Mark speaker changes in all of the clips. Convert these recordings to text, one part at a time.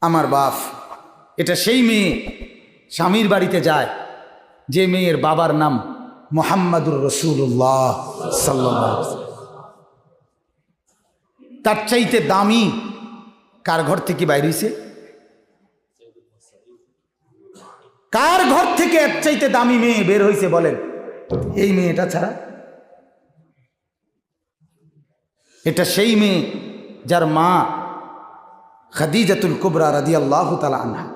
Speaker 1: আমার বাপ। এটা সেই মেয়ে স্বামীর বাড়িতে যায় যে মেয়ের বাবার নাম মুহাম্মাদুর রাসূলুল্লাহ সাল্লাল্লাহু আলাইহি ওয়াসাল্লাম। তার চাইতে দামি কার ঘর থেকে বাইর হইছে? কার ঘর থেকে এর চাইতে দামি মেয়ে বের হইছে বলেন? এই মেয়েটা ছাড়া। এটা সেই মেয়ে যার মা খাদিজাতুল কুবরা রাদিয়াল্লাহু তাআলা আনহা।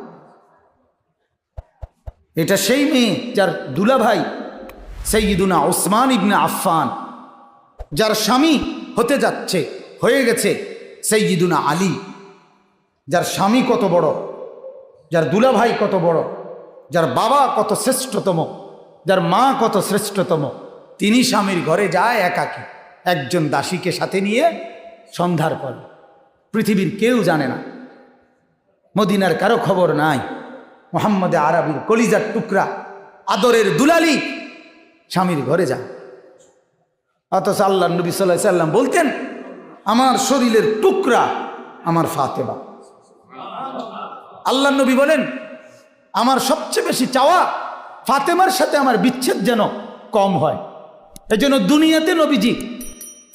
Speaker 1: এটা সেই মেয়ে যার দুলাভাই সাইয়্যিদুনা উসমান ইবনে আফফান, যার স্বামী হতে যাচ্ছে, হয়ে গেছে সাইয়্যিদুনা আলী। যার স্বামী কত বড়, যার দুলাভাই কত বড়, যার বাবা কত শ্রেষ্ঠতম, যার মা কত শ্রেষ্ঠতম, তিনি স্বামীর ঘরে যায় একাকী, একজন দাসীকে সাথে নিয়ে সন্ধ্যার পর। পৃথিবীর কেউ জানে না, মদিনার কারো খবর নাই। মুহাম্মদে আরবির কলিজার টুকরা, আদরের দুলালি স্বামীর ঘরে যায়। অথচ আল্লাহ নবী সাল্লাল্লাহু আলাইহি সাল্লাম বলতেন, আমার শরীরের টুকরা আমার ফাতেমা। আল্লাহ নবী বলেন, আমার সবচেয়ে বেশি চাওয়া ফাতেমার সাথে আমার বিচ্ছেদ যেন কম হয়। এজন্য দুনিয়াতে নবীজি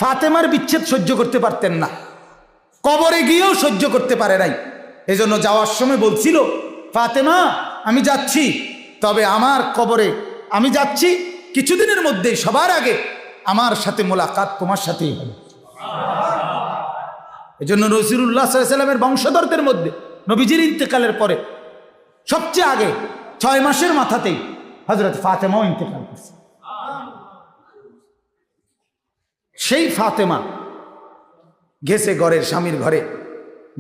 Speaker 1: ফাতেমার বিচ্ছেদ সহ্য করতে পারতেন না, কবরে গিয়েও সহ্য করতে পারে নাই। এজন্য যাওয়ার সময় বলছিল, ফাতেমা আমি যাচ্ছি, তবে আমার কবরে আমি যাচ্ছি কিছুদিনের মধ্যেই, সবার আগে আমার সাথে মোলাকাত তোমার সাথেই হবে। এজন্য রাসূলুল্লাহ সাল্লাল্লাহু আলাইহি ওয়াসাল্লামের বংশধরদের মধ্যে নবীজির ইন্তেকালের পরে সবচেয়ে আগে 6 মাসের মাথাতেই হযরত ফাতেমাও ইন্তেকাল করছে। সেই ফাতেমা গেছে ঘরের স্বামীর ঘরে,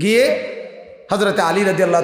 Speaker 1: গিয়ে হযরত আলী রাদিয়াল্লাহু